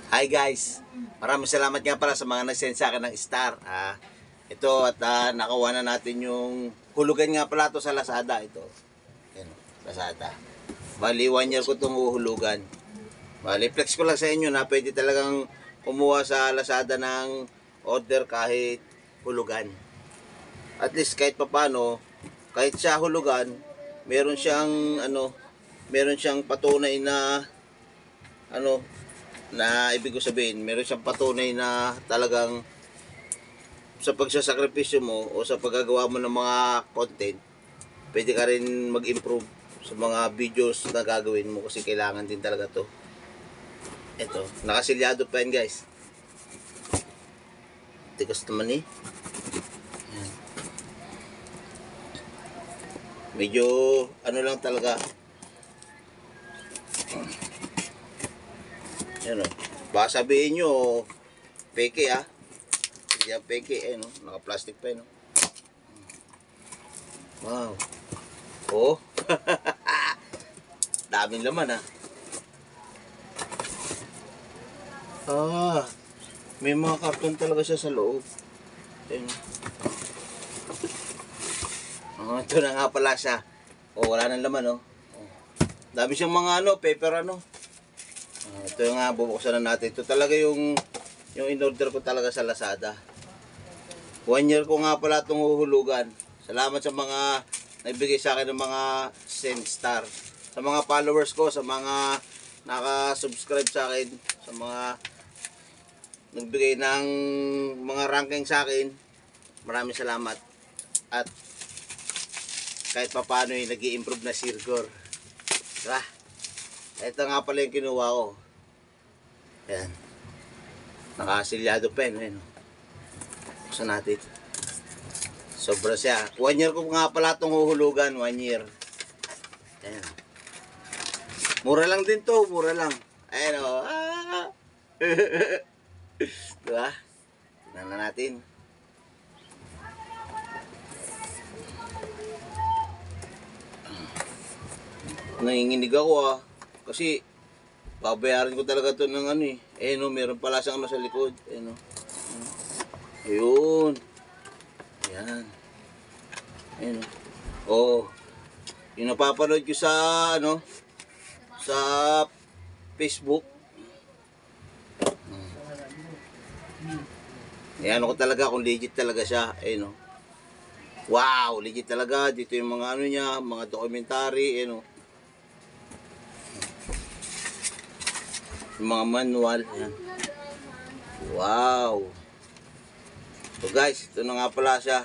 Hi guys, maraming salamat nga pala sa mga nag-send sa akin ng star. Ito at nakuha na natin yung hulugan nga pala to sa Lazada. Ito, yan, Lazada. Bali, 1 year ko itong uhulugan. Bali, flex ko lang sa inyo na pwede talagang kumuha sa Lazada ng order kahit hulugan. At least kahit papano, kahit siya hulugan, meron siyang meron siyang patunay na ano na ibig ko sabihin, meron siyang patunay na talagang sa pagsasakripisyo mo o sa paggagawa mo ng mga content, pwede ka rin mag-improve sa mga videos na gagawin mo kasi kailangan din talaga to. Ito, nakasilyado pa yan guys. Tigas naman eh. Yan. Medyo ano lang talaga. Yan o. Baka sabihin nyo, peke hindi yan peke no? Naka-plastic pa no? Wow. Oh. Daming laman may mga karton talaga siya sa loob. Ayun. Ito na nga pala siya. Wala nang laman Dami siyang mga paper ito yung nga bubuksan na natin. Ito talaga yung in-order ko talaga sa Lazada. 1 year ko nga pala itong huhulugan. Salamat sa mga nagbigay sa akin ng mga send star. Sa mga followers ko, sa mga naka-subscribe sa akin, sa mga nagbigay ng mga ranking sa akin. Maraming salamat. At kahit papano nag-i-improve na Sirgor. Diba? Ito nga pala yung kinuha ko. Ayan. Nakasilyado pa yun. Buksan natin. Sobra siya. 1 year ko nga pala itong huhulugan. 1 year. Ayan. Mura lang din to. Mura lang. Ayan Diba? Tignan na natin. Nanginginig ako kasi babayaran ko talaga to ng meron pala siyang sa likod. Ayun. Yan. Ayun. Yung napapanood ko sa sa Facebook. Yan ako talaga kung legit talaga siya. Wow, legit talaga. Dito yung mga niya, mga documentary, yung mga manual. Yan. Wow. So guys, ito na nga pala siya.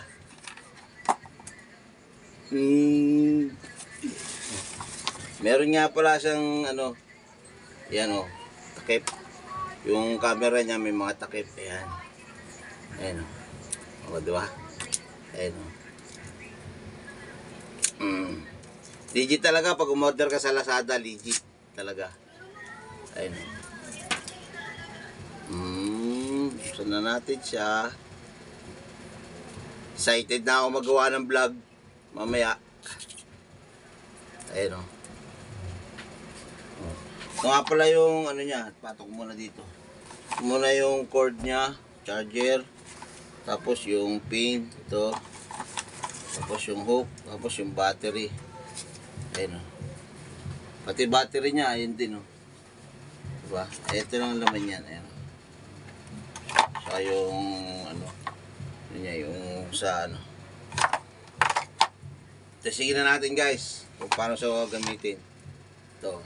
Meron nga pala siyang yan takip. Yung camera niya may mga takip. Ayan diba? Ayan legit talaga pag umorder ka sa Lazada, legit talaga. Ayan buksan na natin siya. Excited na ako magawa ng vlog mamaya. Ayan ito nga pala yung niya. Patok muna dito. Ito muna yung cord niya, charger, tapos yung pin ito, tapos yung hook, tapos yung battery. Ayan pati battery niya ayun din diba? Ito lang laman yan. Ayan saka yung yung sa testingin na natin guys kung paano siya gamitin. Ito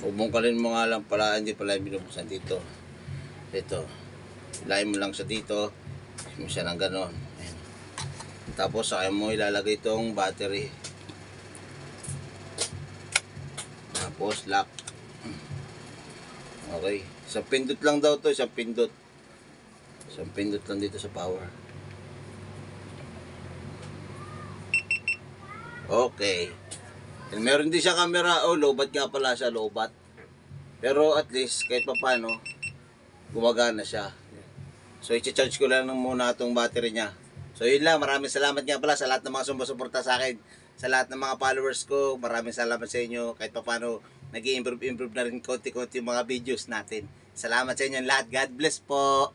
bubungkalin mo nga lang pala, hindi pala binubuksan dito. Ito ilayin mo lang sa dito, mo siya ng ganon. Ayan. Tapos saka mo ilalagay itong battery, tapos lock. Okay, isang pindot lang daw to, isang pindot lang dito sa power. Okay. And meron din siya camera. Lowbat nga pala siya, lowbat. Pero at least kahit pa paano gumagana siya. So i-charge ko lang muna itong battery niya. So yun lang, maraming salamat nga pala sa lahat ng mga sumusuporta sa akin, sa lahat ng mga followers ko. Maraming salamat sa inyo. Kahit pa paano nag-i-improve na rin konti-konti yung mga videos natin. Salamat sa inyo lahat. God bless po.